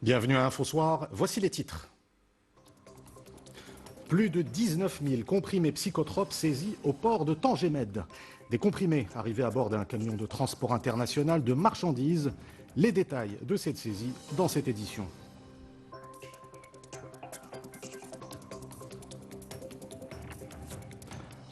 Bienvenue à InfoSoir, voici les titres. Plus de 19 000 comprimés psychotropes saisis au port de Tangemed. Des comprimés arrivés à bord d'un camion de transport international de marchandises. Les détails de cette saisie dans cette édition.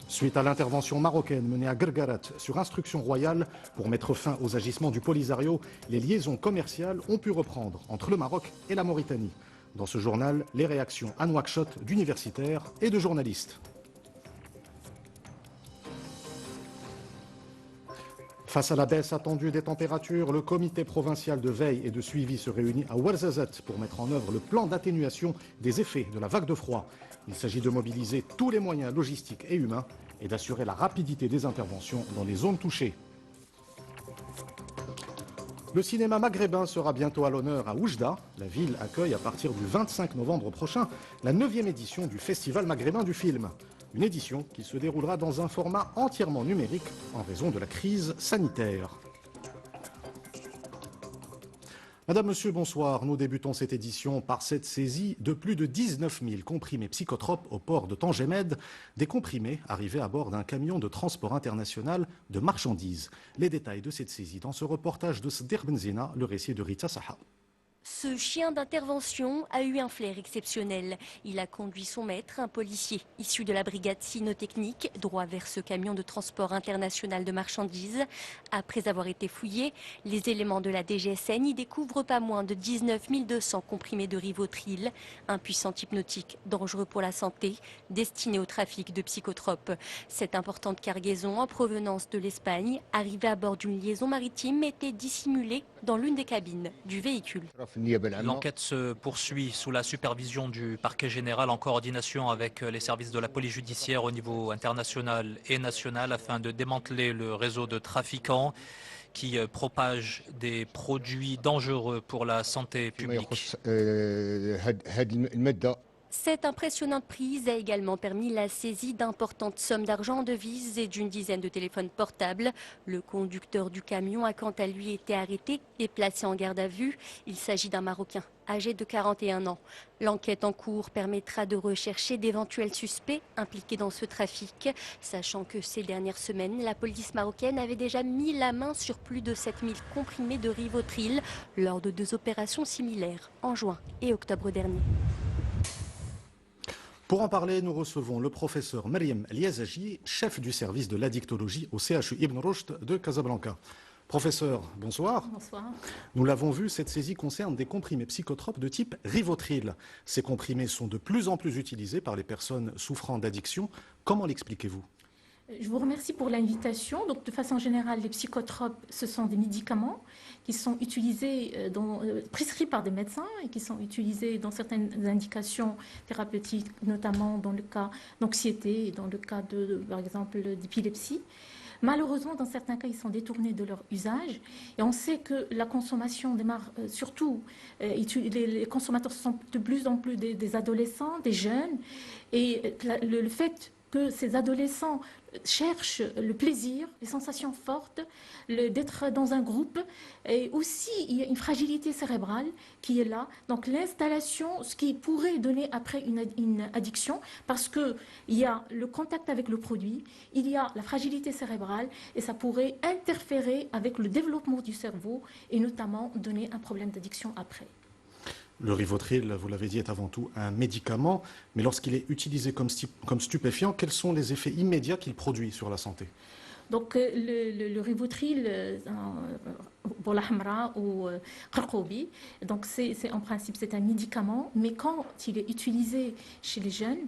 Suite à l'intervention marocaine menée à Guergarat sur instruction royale pour mettre fin aux agissements du Polisario, les liaisons commerciales ont pu reprendre entre le Maroc et la Mauritanie. Dans ce journal, les réactions à Nouakchott d'universitaires et de journalistes. Face à la baisse attendue des températures, le comité provincial de veille et de suivi se réunit à Ouarzazate pour mettre en œuvre le plan d'atténuation des effets de la vague de froid. Il s'agit de mobiliser tous les moyens logistiques et humains et d'assurer la rapidité des interventions dans les zones touchées. Le cinéma maghrébin sera bientôt à l'honneur à Oujda. La ville accueille à partir du 25 novembre prochain la 9e édition du Festival maghrébin du film. Une édition qui se déroulera dans un format entièrement numérique en raison de la crise sanitaire. Madame, Monsieur, bonsoir. Nous débutons cette édition par cette saisie de plus de 19 000 comprimés psychotropes au port de Tangemed. Des comprimés arrivés à bord d'un camion de transport international de marchandises. Les détails de cette saisie dans ce reportage de Sdir Benzina, le récit de Rita Saha. Ce chien d'intervention a eu un flair exceptionnel. Il a conduit son maître, un policier issu de la brigade cynotechnique, droit vers ce camion de transport international de marchandises. Après avoir été fouillés, les éléments de la DGSN y découvrent pas moins de 19 200 comprimés de Rivotril, un puissant hypnotique dangereux pour la santé, destiné au trafic de psychotropes. Cette importante cargaison en provenance de l'Espagne, arrivée à bord d'une liaison maritime, était dissimulée dans l'une des cabines du véhicule. L'enquête se poursuit sous la supervision du parquet général en coordination avec les services de la police judiciaire au niveau international et national afin de démanteler le réseau de trafiquants qui propagent des produits dangereux pour la santé publique. Cette impressionnante prise a également permis la saisie d'importantes sommes d'argent en devises et d'une dizaine de téléphones portables. Le conducteur du camion a quant à lui été arrêté et placé en garde à vue. Il s'agit d'un Marocain âgé de 41 ans. L'enquête en cours permettra de rechercher d'éventuels suspects impliqués dans ce trafic, sachant que ces dernières semaines, la police marocaine avait déjà mis la main sur plus de 7000 comprimés de Rivotril lors de 2 opérations similaires en juin et octobre dernier. Pour en parler, nous recevons le professeur Mariam Liazaji, chef du service de l'addictologie au CHU Ibn Rushd de Casablanca. Professeur, bonsoir. Bonsoir. Nous l'avons vu, cette saisie concerne des comprimés psychotropes de type Rivotril. Ces comprimés sont de plus en plus utilisés par les personnes souffrant d'addiction. Comment l'expliquez-vous ? Je vous remercie pour l'invitation. Donc, de façon générale, les psychotropes, ce sont des médicaments qui sont utilisés, prescrits par des médecins et qui sont utilisés dans certaines indications thérapeutiques, notamment dans le cas d'anxiété et dans le cas, par exemple, d'épilepsie. Malheureusement, dans certains cas, ils sont détournés de leur usage. Et on sait que la consommation démarre, surtout, les consommateurs sont de plus en plus des adolescents, des jeunes. Et le fait que ces adolescents cherchent le plaisir, les sensations fortes, d'être dans un groupe. Et aussi, il y a une fragilité cérébrale qui est là. Donc l'installation, ce qui pourrait donner après une addiction, parce qu'il y a le contact avec le produit, il y a la fragilité cérébrale, et ça pourrait interférer avec le développement du cerveau, et notamment donner un problème d'addiction après. Le Rivotril, vous l'avez dit, est avant tout un médicament, mais lorsqu'il est utilisé comme stupéfiant, quels sont les effets immédiats qu'il produit sur la santé ? Donc le Rivotril, Bola Hamra ou Qarqobi, donc en principe c'est un médicament, mais quand il est utilisé chez les jeunes,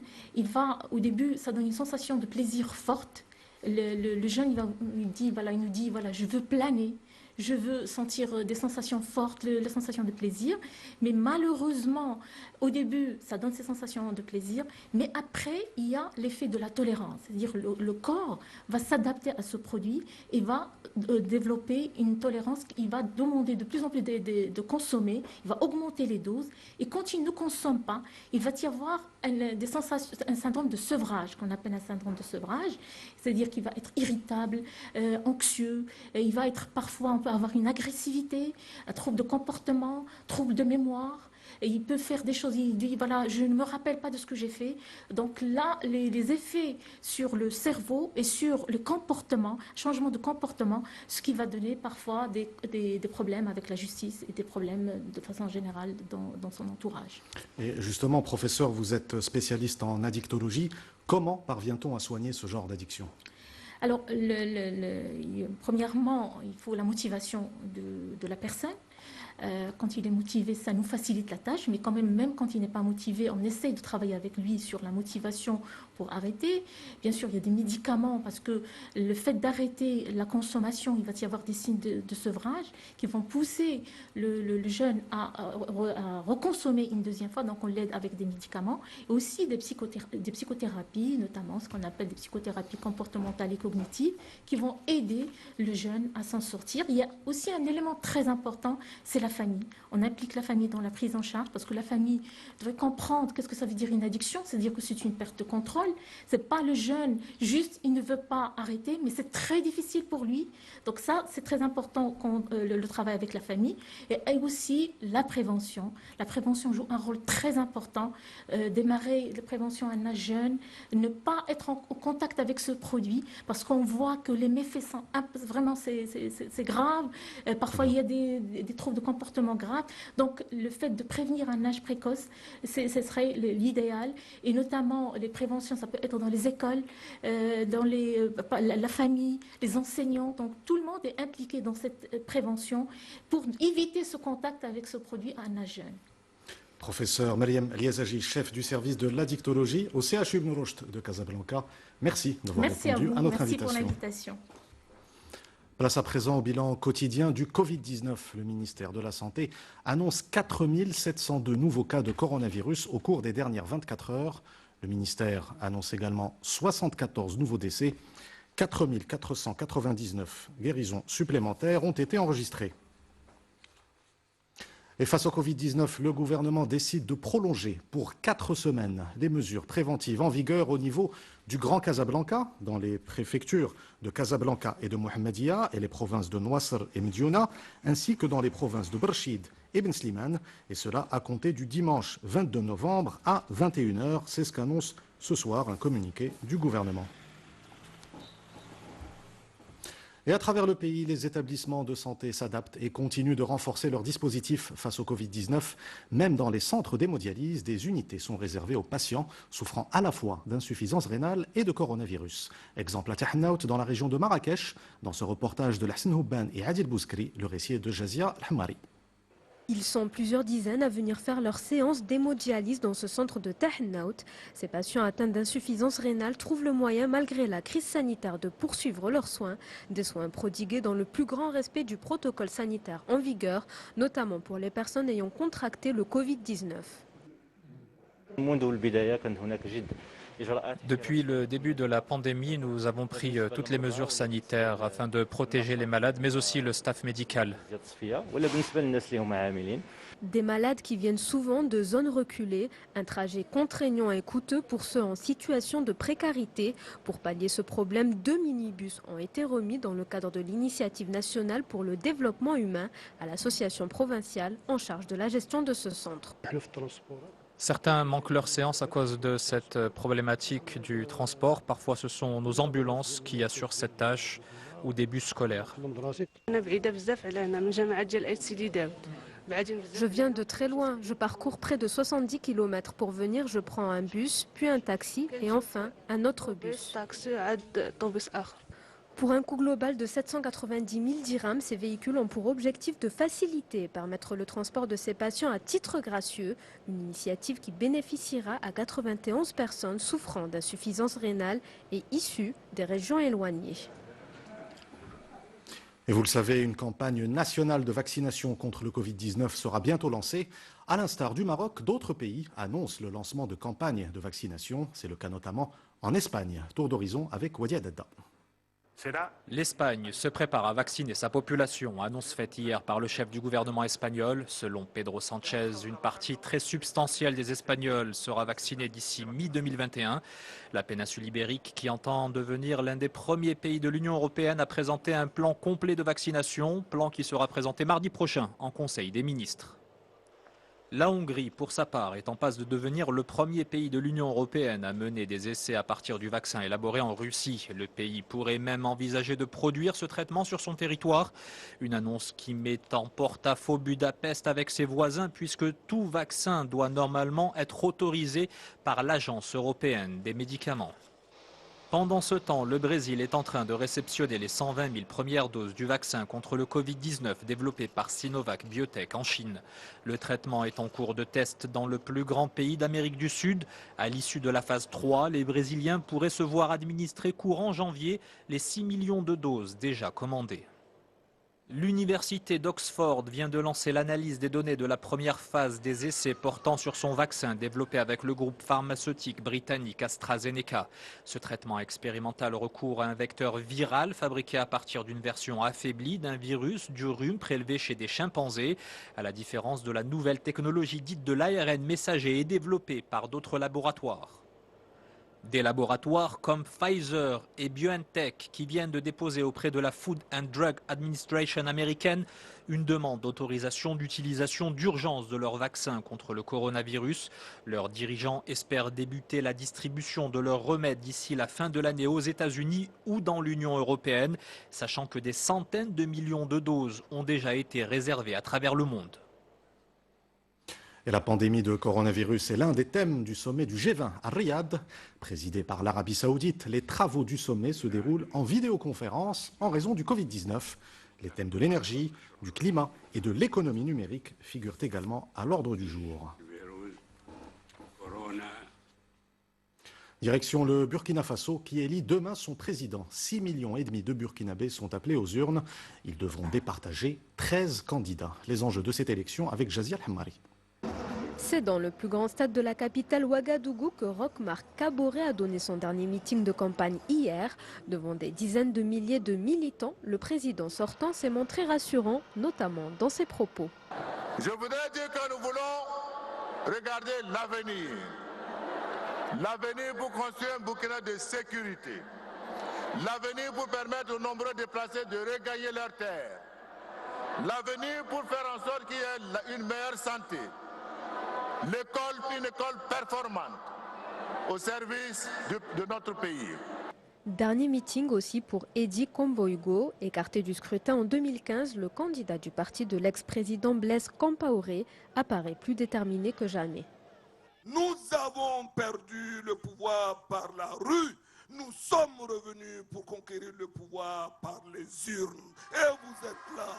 au début ça donne une sensation de plaisir forte. Le jeune il nous dit voilà, je veux planer. Je veux sentir des sensations fortes, la sensation de plaisir. Mais malheureusement, au début, ça donne ces sensations de plaisir. Mais après, il y a l'effet de la tolérance. C'est-à-dire le corps va s'adapter à ce produit et va développer une tolérance. Il va demander de plus en plus de consommer. Il va augmenter les doses. Et quand il ne consomme pas, il va y avoir un syndrome de sevrage, qu'on appelle un syndrome de sevrage. C'est-à-dire qu'il va être irritable, anxieux. Il va être parfois, on peut avoir une agressivité, un trouble de comportement, trouble de mémoire. et il peut faire des choses, il dit voilà, je ne me rappelle pas de ce que j'ai fait. Donc là, les effets sur le cerveau et sur le comportement, changement de comportement, ce qui va donner parfois des problèmes avec la justice et des problèmes de façon générale dans son entourage. Et justement, professeur, vous êtes spécialiste en addictologie. Comment parvient-on à soigner ce genre d'addiction? Alors, premièrement, il faut la motivation de la personne. Quand il est motivé, ça nous facilite la tâche, mais quand même quand il n'est pas motivé, on essaye de travailler avec lui sur la motivation pour arrêter. Bien sûr, il y a des médicaments, parce que le fait d'arrêter la consommation, il va y avoir des signes de sevrage qui vont pousser le jeune à reconsommer une deuxième fois, donc on l'aide avec des médicaments, et aussi des psychothérapies, notamment ce qu'on appelle des psychothérapies comportementales et cognitives, qui vont aider le jeune à s'en sortir. Il y a aussi un élément très important, c'est la famille. On implique la famille dans la prise en charge parce que la famille devrait comprendre qu'est-ce que ça veut dire une addiction, c'est-à-dire que c'est une perte de contrôle. C'est pas le jeune, juste il ne veut pas arrêter, mais c'est très difficile pour lui. Donc ça, c'est très important le travail avec la famille et aussi la prévention. La prévention joue un rôle très important. Démarrer la prévention à un âge jeune, ne pas être au contact avec ce produit parce qu'on voit que les méfaits sont vraiment c'est grave. Parfois il y a des troubles de comportement graves. Donc le fait de prévenir à un âge précoce, ce serait l'idéal. Et notamment les préventions, ça peut être dans les écoles, dans la famille, les enseignants. Donc tout le monde est impliqué dans cette prévention pour éviter ce contact avec ce produit à un âge jeune. Professeur Mariam Liazaji, chef du service de l'addictologie au CHU Ibn Rushd de Casablanca. Merci d'avoir répondu à notre invitation. Merci pour l'invitation. Place à présent au bilan quotidien du Covid-19. Le ministère de la Santé annonce 4 702 nouveaux cas de coronavirus au cours des dernières 24 heures. Le ministère annonce également 74 nouveaux décès. 4 499 guérisons supplémentaires ont été enregistrées. Et face au Covid-19, le gouvernement décide de prolonger pour 4 semaines les mesures préventives en vigueur au niveau du Grand Casablanca, dans les préfectures de Casablanca et de Mohammedia et les provinces de Nouassr et Mediouna, ainsi que dans les provinces de Berchid et Ben Slimane, et cela à compter du dimanche 22 novembre à 21 h. C'est ce qu'annonce ce soir un communiqué du gouvernement. Et à travers le pays, les établissements de santé s'adaptent et continuent de renforcer leurs dispositifs face au Covid-19. Même dans les centres d'hémodialyse, des unités sont réservées aux patients souffrant à la fois d'insuffisance rénale et de coronavirus. Exemple à Tahannaout, dans la région de Marrakech. Dans ce reportage de Lahsen Houban et Adil Bouskri, le récit est de Jazia Al-Hamari. Ils sont plusieurs dizaines à venir faire leur séance d'hémodialyse dans ce centre de Tahannaout. Ces patients atteints d'insuffisance rénale trouvent le moyen, malgré la crise sanitaire, de poursuivre leurs soins. Des soins prodigués dans le plus grand respect du protocole sanitaire en vigueur, notamment pour les personnes ayant contracté le Covid-19. Depuis le début de la pandémie, nous avons pris toutes les mesures sanitaires afin de protéger les malades, mais aussi le staff médical. Des malades qui viennent souvent de zones reculées, un trajet contraignant et coûteux pour ceux en situation de précarité. Pour pallier ce problème, 2 minibus ont été remis dans le cadre de l'initiative nationale pour le développement humain à l'association provinciale en charge de la gestion de ce centre. Certains manquent leur séance à cause de cette problématique du transport. Parfois, ce sont nos ambulances qui assurent cette tâche ou des bus scolaires. Je viens de très loin. Je parcours près de 70 km pour venir. Je prends un bus, puis un taxi et enfin un autre bus. Pour un coût global de 790 000 dirhams, ces véhicules ont pour objectif de faciliter et permettre le transport de ces patients à titre gracieux. Une initiative qui bénéficiera à 91 personnes souffrant d'insuffisance rénale et issues des régions éloignées. Et vous le savez, une campagne nationale de vaccination contre le Covid-19 sera bientôt lancée. À l'instar du Maroc, d'autres pays annoncent le lancement de campagnes de vaccination. C'est le cas notamment en Espagne. Tour d'horizon avec Wadia Dada. L'Espagne se prépare à vacciner sa population, annonce faite hier par le chef du gouvernement espagnol. Selon Pedro Sanchez, une partie très substantielle des Espagnols sera vaccinée d'ici mi-2021. La péninsule ibérique, qui entend devenir l'un des premiers pays de l'Union européenne, a présenté un plan complet de vaccination, plan qui sera présenté mardi prochain en Conseil des ministres. La Hongrie, pour sa part, est en passe de devenir le premier pays de l'Union européenne à mener des essais à partir du vaccin élaboré en Russie. Le pays pourrait même envisager de produire ce traitement sur son territoire. Une annonce qui met en porte-à-faux Budapest avec ses voisins puisque tout vaccin doit normalement être autorisé par l'Agence européenne des médicaments. Pendant ce temps, le Brésil est en train de réceptionner les 120 000 premières doses du vaccin contre le Covid-19 développé par Sinovac Biotech en Chine. Le traitement est en cours de test dans le plus grand pays d'Amérique du Sud. À l'issue de la phase 3, les Brésiliens pourraient se voir administrer courant janvier les 6 millions de doses déjà commandées. L'université d'Oxford vient de lancer l'analyse des données de la première phase des essais portant sur son vaccin développé avec le groupe pharmaceutique britannique AstraZeneca. Ce traitement expérimental recourt à un vecteur viral fabriqué à partir d'une version affaiblie d'un virus du rhume prélevé chez des chimpanzés. À la différence de la nouvelle technologie dite de l'ARN messager et développée par d'autres laboratoires. Des laboratoires comme Pfizer et BioNTech qui viennent de déposer auprès de la Food and Drug Administration américaine une demande d'autorisation d'utilisation d'urgence de leur vaccin contre le coronavirus. Leurs dirigeants espèrent débuter la distribution de leurs remèdes d'ici la fin de l'année aux États-Unis ou dans l'Union européenne, sachant que des centaines de millions de doses ont déjà été réservées à travers le monde. Et la pandémie de coronavirus est l'un des thèmes du sommet du G20 à Riyad. Présidé par l'Arabie Saoudite, les travaux du sommet se déroulent en vidéoconférence en raison du Covid-19. Les thèmes de l'énergie, du climat et de l'économie numérique figurent également à l'ordre du jour. Direction le Burkina Faso qui élit demain son président. 6,5 millions de Burkinabés sont appelés aux urnes. Ils devront départager 13 candidats. Les enjeux de cette élection avec Jazia Al-Hammari. C'est dans le plus grand stade de la capitale Ouagadougou que Roch Marc Kaboré a donné son dernier meeting de campagne hier. Devant des dizaines de milliers de militants, le président sortant s'est montré rassurant, notamment dans ses propos. Je voudrais dire que nous voulons regarder l'avenir. L'avenir pour construire un Burkina de sécurité. L'avenir pour permettre aux nombreux déplacés de regagner leur terre. L'avenir pour faire en sorte qu'il y ait une meilleure santé. L'école, une école performante au service de notre pays. Dernier meeting aussi pour Edi Komboigo. Écarté du scrutin en 2015, le candidat du parti de l'ex-président Blaise Compaoré apparaît plus déterminé que jamais. Nous avons perdu le pouvoir par la rue. Nous sommes revenus pour conquérir le pouvoir par les urnes. Et vous êtes là.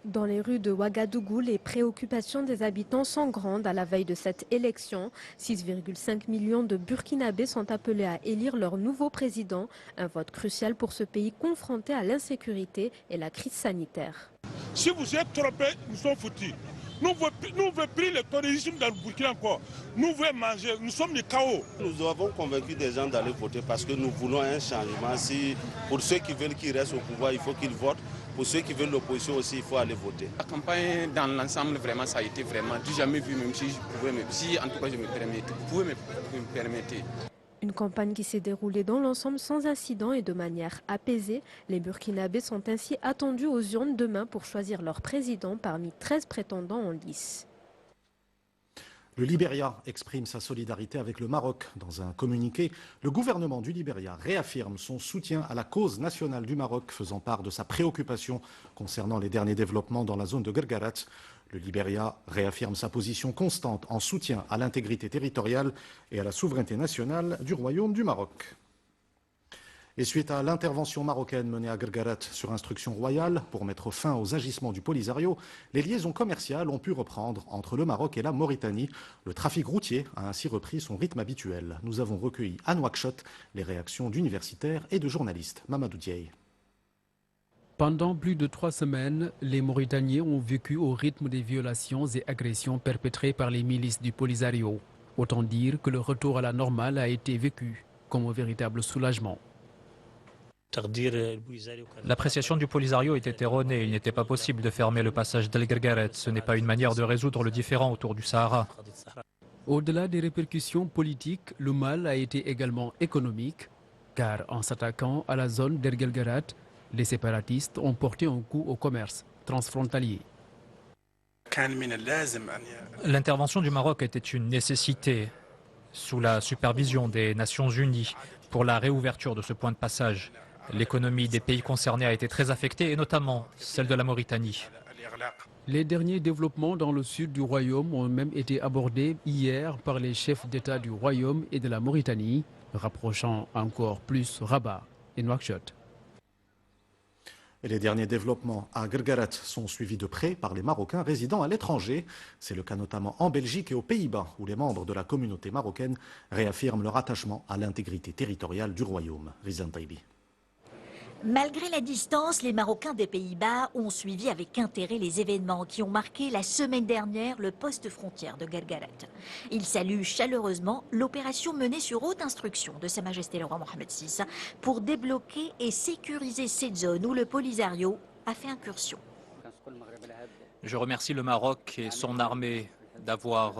Dans les rues de Ouagadougou, les préoccupations des habitants sont grandes à la veille de cette élection. 6,5 millions de Burkinabés sont appelés à élire leur nouveau président. Un vote crucial pour ce pays confronté à l'insécurité et la crise sanitaire. Si vous êtes trompé, nous sommes foutus. Nous ne voulons plus le terrorisme dans le Burkina encore. Nous voulons manger, nous sommes des chaos. Nous avons convaincu des gens d'aller voter parce que nous voulons un changement. Si, pour ceux qui veulent qu'ils restent au pouvoir, il faut qu'ils votent. Pour ceux qui veulent l'opposition aussi, il faut aller voter. La campagne dans l'ensemble, vraiment, ça a été vraiment du jamais vu, même si je pouvais, si en tout cas je me permettais, vous pouvez me permettre. Une campagne qui s'est déroulée dans l'ensemble sans incident et de manière apaisée. Les Burkinabés sont ainsi attendus aux urnes demain pour choisir leur président parmi 13 prétendants en lice. Le Libéria exprime sa solidarité avec le Maroc. Dans un communiqué, le gouvernement du Libéria réaffirme son soutien à la cause nationale du Maroc, faisant part de sa préoccupation concernant les derniers développements dans la zone de Guerguerat. Le Libéria réaffirme sa position constante en soutien à l'intégrité territoriale et à la souveraineté nationale du Royaume du Maroc. Et suite à l'intervention marocaine menée à Guerguerat sur instruction royale pour mettre fin aux agissements du Polisario, les liaisons commerciales ont pu reprendre entre le Maroc et la Mauritanie. Le trafic routier a ainsi repris son rythme habituel. Nous avons recueilli à Nouakchott les réactions d'universitaires et de journalistes. Mamadou Diaye. Pendant plus de 3 semaines, les Mauritaniens ont vécu au rythme des violations et agressions perpétrées par les milices du Polisario. Autant dire que le retour à la normale a été vécu comme un véritable soulagement. L'appréciation du Polisario était erronée. Il n'était pas possible de fermer le passage d'El Guerguerat. Ce n'est pas une manière de résoudre le différend autour du Sahara. Au-delà des répercussions politiques, le mal a été également économique, car en s'attaquant à la zone d'El Guerguerat, les séparatistes ont porté un coup au commerce transfrontalier. L'intervention du Maroc était une nécessité sous la supervision des Nations Unies pour la réouverture de ce point de passage. L'économie des pays concernés a été très affectée, et notamment celle de la Mauritanie. Les derniers développements dans le sud du Royaume ont même été abordés hier par les chefs d'État du Royaume et de la Mauritanie, rapprochant encore plus Rabat et Nouakchott. Et les derniers développements à Guerguerat sont suivis de près par les Marocains résidant à l'étranger. C'est le cas notamment en Belgique et aux Pays-Bas, où les membres de la communauté marocaine réaffirment leur attachement à l'intégrité territoriale du Royaume. Rizan Taibi. Malgré la distance, les Marocains des Pays-Bas ont suivi avec intérêt les événements qui ont marqué la semaine dernière le poste frontière de Guerguerat. Ils saluent chaleureusement l'opération menée sur haute instruction de Sa Majesté le roi Mohamed VI pour débloquer et sécuriser cette zone où le Polisario a fait incursion. Je remercie le Maroc et son armée d'avoir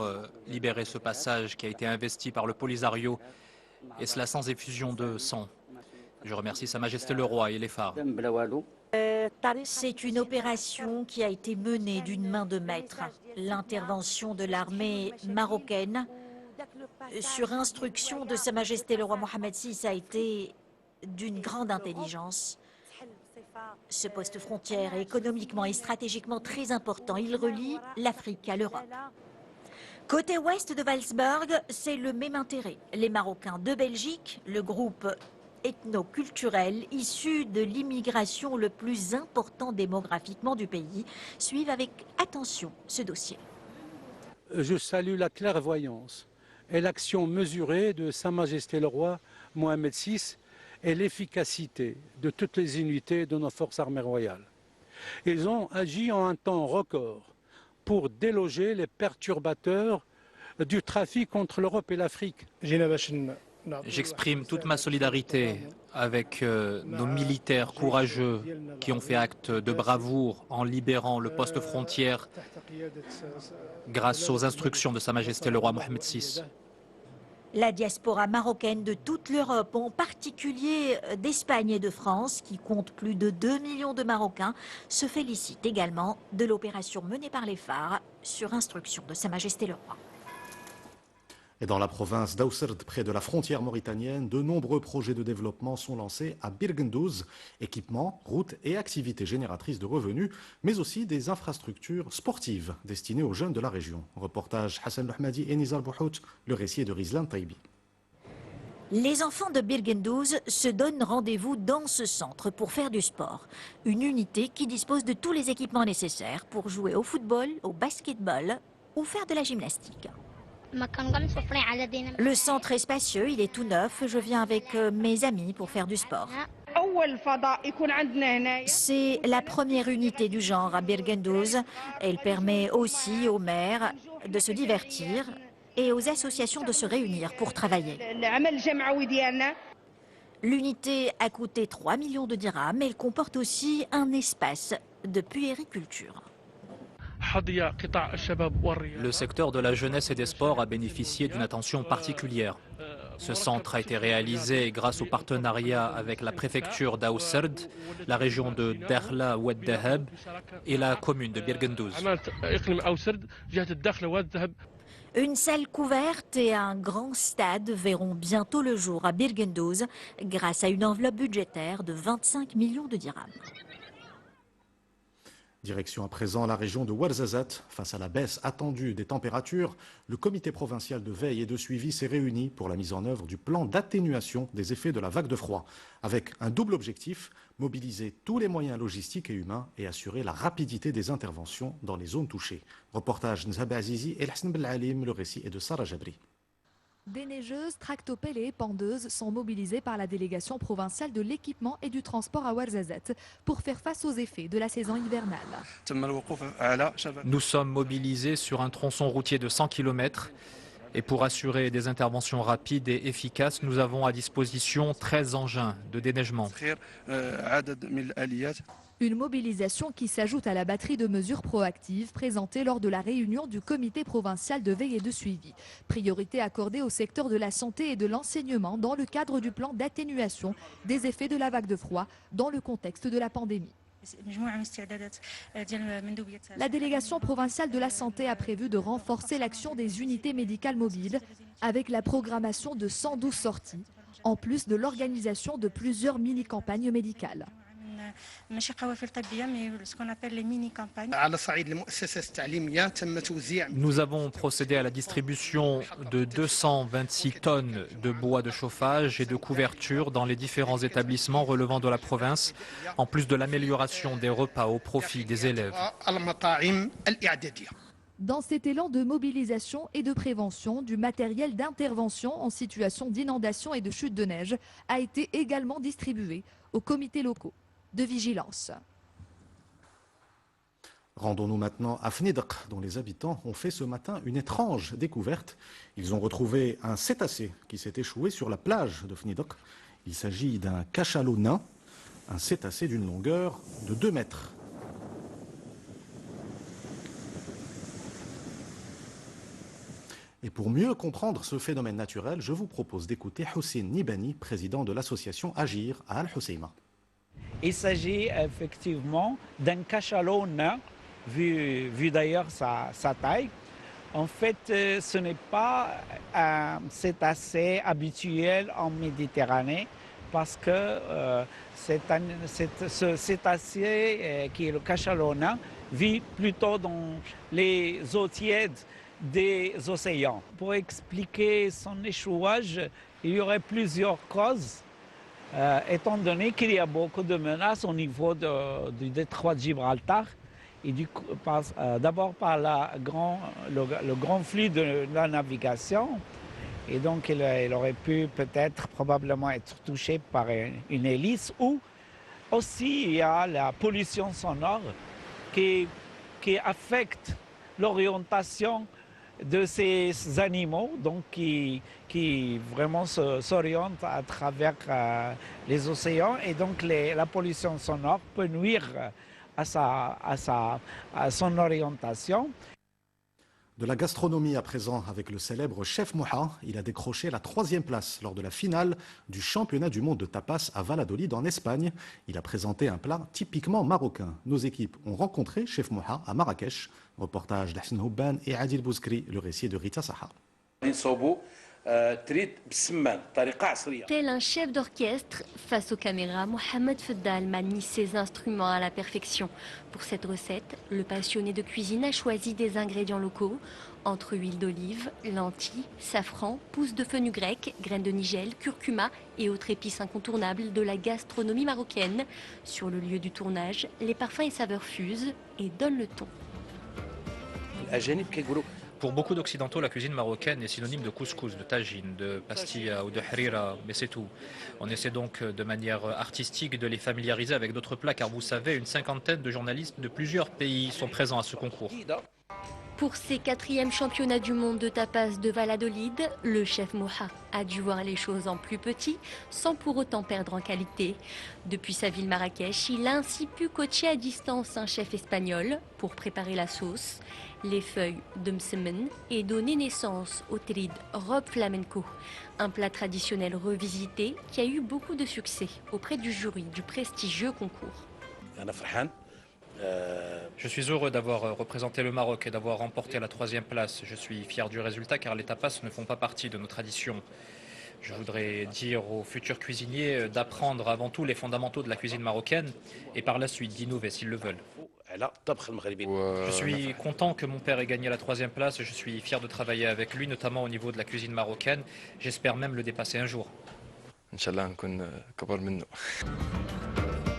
libéré ce passage qui a été investi par le Polisario, et cela sans effusion de sang. Je remercie Sa Majesté le Roi et les phares. C'est une opération qui a été menée d'une main de maître. L'intervention de l'armée marocaine sur instruction de Sa Majesté le Roi Mohamed VI a été d'une grande intelligence. Ce poste frontière est économiquement et stratégiquement très important. Il relie l'Afrique à l'Europe. Côté ouest de Walsberg, c'est le même intérêt. Les Marocains de Belgique, le groupe ethno-culturel issu de l'immigration le plus important démographiquement du pays, suivent avec attention ce dossier. Je salue la clairvoyance et l'action mesurée de Sa Majesté le Roi Mohamed VI et l'efficacité de toutes les unités de nos forces armées royales. Ils ont agi en un temps record pour déloger les perturbateurs du trafic entre l'Europe et l'Afrique. J'exprime toute ma solidarité avec nos militaires courageux qui ont fait acte de bravoure en libérant le poste frontière grâce aux instructions de Sa Majesté le roi Mohamed VI. La diaspora marocaine de toute l'Europe, en particulier d'Espagne et de France, qui compte plus de 2 millions de Marocains, se félicite également de l'opération menée par les phares sur instruction de Sa Majesté le roi. Et dans la province d'Aousserd, près de la frontière mauritanienne, de nombreux projets de développement sont lancés à Birgendouz, équipements, routes et activités génératrices de revenus, mais aussi des infrastructures sportives destinées aux jeunes de la région. Reportage Hassan Lohmadi et Nizar Bouhout, le récit est de Rizlan Taibi. Les enfants de Birgendouz se donnent rendez-vous dans ce centre pour faire du sport. Une unité qui dispose de tous les équipements nécessaires pour jouer au football, au basketball ou faire de la gymnastique. Le centre est spacieux, il est tout neuf. Je viens avec mes amis pour faire du sport. C'est la première unité du genre à Birgendouz. Elle permet aussi aux maires de se divertir et aux associations de se réunir pour travailler. L'unité a coûté 3 millions de dirhams. Elle comporte aussi un espace de puériculture. Le secteur de la jeunesse et des sports a bénéficié d'une attention particulière. Ce centre a été réalisé grâce au partenariat avec la préfecture d'Aousserd, la région de Dakhla Oued Dahab et la commune de Birgendouz. Une salle couverte et un grand stade verront bientôt le jour à Birgendouz grâce à une enveloppe budgétaire de 25 millions de dirhams. Direction à présent la région de Ouarzazate. Face à la baisse attendue des températures, le comité provincial de veille et de suivi s'est réuni pour la mise en œuvre du plan d'atténuation des effets de la vague de froid, avec un double objectif, mobiliser tous les moyens logistiques et humains et assurer la rapidité des interventions dans les zones touchées. Reportage Nzab Azizi et Hassan Belalim, le récit est de Sarah Jabri. Des neigeuses, tractopelles et pendeuses sont mobilisées par la délégation provinciale de l'équipement et du transport à Ouarzazate pour faire face aux effets de la saison hivernale. Nous sommes mobilisés sur un tronçon routier de 100 km et pour assurer des interventions rapides et efficaces, nous avons à disposition 13 engins de déneigement. Une mobilisation qui s'ajoute à la batterie de mesures proactives présentées lors de la réunion du comité provincial de veille et de suivi. Priorité accordée au secteur de la santé et de l'enseignement dans le cadre du plan d'atténuation des effets de la vague de froid dans le contexte de la pandémie. La délégation provinciale de la santé a prévu de renforcer l'action des unités médicales mobiles avec la programmation de 112 sorties, en plus de l'organisation de plusieurs mini-campagnes médicales. Nous avons procédé à la distribution de 226 tonnes de bois de chauffage et de couverture dans les différents établissements relevant de la province, en plus de l'amélioration des repas au profit des élèves. Dans cet élan de mobilisation et de prévention, du matériel d'intervention en situation d'inondation et de chute de neige a été également distribué aux comités locaux de vigilance. Rendons-nous maintenant à Fnideq, dont les habitants ont fait ce matin une étrange découverte. Ils ont retrouvé un cétacé qui s'est échoué sur la plage de Fnideq. Il s'agit d'un cachalot nain, un cétacé d'une longueur de 2 mètres. Et pour mieux comprendre ce phénomène naturel, je vous propose d'écouter Hussein Nibani, président de l'association Agir à Al-Husseima. Il s'agit effectivement d'un cachalot nain, vu d'ailleurs sa taille. En fait, ce n'est pas un cétacé habituel en Méditerranée parce que ce cétacé, qui est le cachalot nain, vit plutôt dans les eaux tièdes des océans. Pour expliquer son échouage, il y aurait plusieurs causes. Étant donné qu'il y a beaucoup de menaces au niveau du détroit de Gibraltar, et d'abord par le grand flux de la navigation, et donc il aurait pu peut-être probablement être touché par une hélice, ou aussi il y a la pollution sonore qui affecte l'orientation de ces animaux, donc qui vraiment s'orientent à travers les océans, et donc la pollution sonore peut nuire à son orientation. De la gastronomie à présent avec le célèbre chef Mouha. Il a décroché la 3e place lors de la finale du championnat du monde de tapas à Valladolid en Espagne. Il a présenté un plat typiquement marocain. Nos équipes ont rencontré chef Mouha à Marrakech. Reportage d'Hassan Houban et Adil Bouzkri, le récit de Rita Saha. Tel un chef d'orchestre, face aux caméras, Mohamed Feddal manie ses instruments à la perfection. Pour cette recette, le passionné de cuisine a choisi des ingrédients locaux, entre huile d'olive, lentilles, safran, pousses de fenugrec, graines de nigel, curcuma et autres épices incontournables de la gastronomie marocaine. Sur le lieu du tournage, les parfums et saveurs fusent et donnent le ton. Pour beaucoup d'Occidentaux, la cuisine marocaine est synonyme de couscous, de tagine, de pastilla ou de harira, mais c'est tout. On essaie donc de manière artistique de les familiariser avec d'autres plats, car vous savez, une 50aine de journalistes de plusieurs pays sont présents à ce concours. Pour ses 4e championnats du monde de tapas de Valladolid, le chef Mouha a dû voir les choses en plus petit, sans pour autant perdre en qualité. Depuis sa ville Marrakech, il a ainsi pu coacher à distance un chef espagnol pour préparer la sauce, les feuilles de msemen et donner naissance au trid robe flamenco, un plat traditionnel revisité qui a eu beaucoup de succès auprès du jury du prestigieux concours. Je suis heureux d'avoir représenté le Maroc et d'avoir remporté la 3e place. Je suis fier du résultat car les tapas ne font pas partie de nos traditions. Je voudrais dire aux futurs cuisiniers d'apprendre avant tout les fondamentaux de la cuisine marocaine et par la suite d'innover s'ils le veulent. Je suis content que mon père ait gagné la 3e place. Je suis fier de travailler avec lui, notamment au niveau de la cuisine marocaine. J'espère même le dépasser un jour.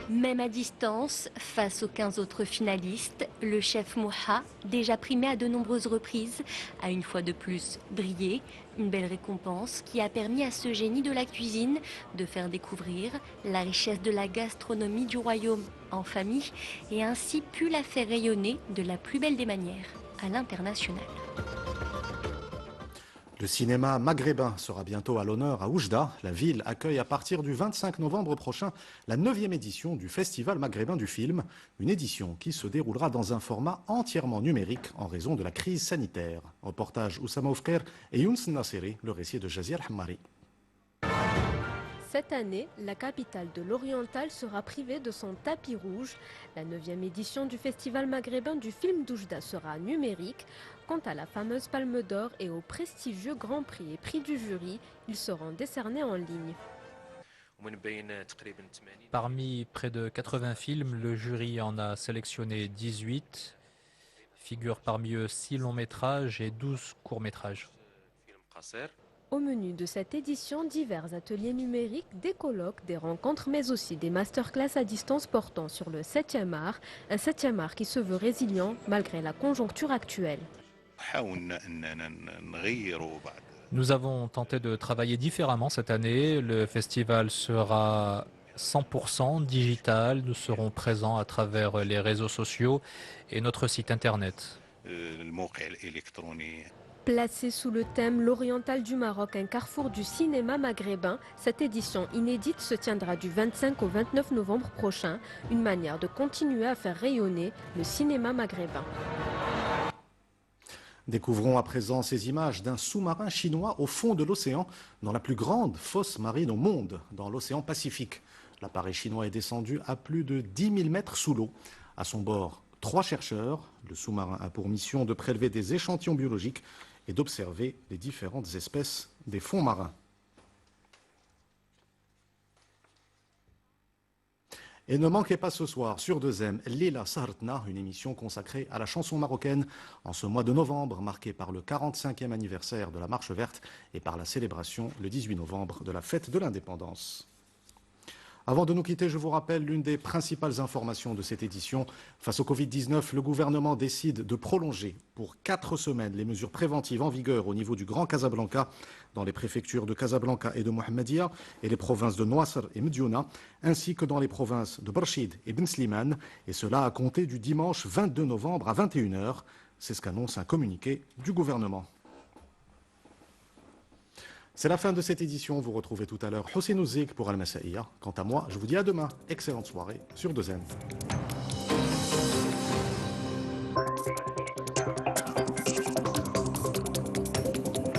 Même à distance, face aux 15 autres finalistes, le chef Mouha, déjà primé à de nombreuses reprises, a une fois de plus brillé. Une belle récompense qui a permis à ce génie de la cuisine de faire découvrir la richesse de la gastronomie du royaume en famille et ainsi pu la faire rayonner de la plus belle des manières à l'international. Le cinéma maghrébin sera bientôt à l'honneur à Oujda. La ville accueille à partir du 25 novembre prochain la 9e édition du Festival maghrébin du film. Une édition qui se déroulera dans un format entièrement numérique en raison de la crise sanitaire. Reportage Oussama Oufker et Younes Nasseri, le récit de Jazir Hammari. Cette année, la capitale de l'Oriental sera privée de son tapis rouge. La 9e édition du Festival maghrébin du film d'Oujda sera numérique. Quant à la fameuse Palme d'Or et au prestigieux Grand Prix et Prix du jury, ils seront décernés en ligne. Parmi près de 80 films, le jury en a sélectionné 18. Figurent parmi eux 6 longs métrages et 12 courts métrages. Au menu de cette édition, divers ateliers numériques, des colloques, des rencontres, mais aussi des masterclass à distance portant sur le 7e art, un 7e art qui se veut résilient malgré la conjoncture actuelle. Nous avons tenté de travailler différemment cette année. Le festival sera 100% digital. Nous serons présents à travers les réseaux sociaux et notre site internet. Placée sous le thème L'Oriental du Maroc, un carrefour du cinéma maghrébin, cette édition inédite se tiendra du 25 au 29 novembre prochain, une manière de continuer à faire rayonner le cinéma maghrébin. Découvrons à présent ces images d'un sous-marin chinois au fond de l'océan, dans la plus grande fosse marine au monde, dans l'océan Pacifique. L'appareil chinois est descendu à plus de 10 000 mètres sous l'eau. À son bord, 3 chercheurs. Le sous-marin a pour mission de prélever des échantillons biologiques et d'observer les différentes espèces des fonds marins. Et ne manquez pas ce soir sur 2M, Lila Sahartna, une émission consacrée à la chanson marocaine en ce mois de novembre, marqué par le 45e anniversaire de la Marche verte et par la célébration le 18 novembre de la fête de l'indépendance. Avant de nous quitter, je vous rappelle l'une des principales informations de cette édition. Face au Covid-19, le gouvernement décide de prolonger pour 4 semaines les mesures préventives en vigueur au niveau du Grand Casablanca, dans les préfectures de Casablanca et de Mohammedia et les provinces de Noasser et Mediouna, ainsi que dans les provinces de Barchid et Ben Slimane, et cela à compter du dimanche 22 novembre à 21 h. C'est ce qu'annonce un communiqué du gouvernement. C'est la fin de cette édition. Vous retrouvez tout à l'heure Hossein Ouzik pour Al-Masaïa. Quant à moi, je vous dis à demain. Excellente soirée sur 2M.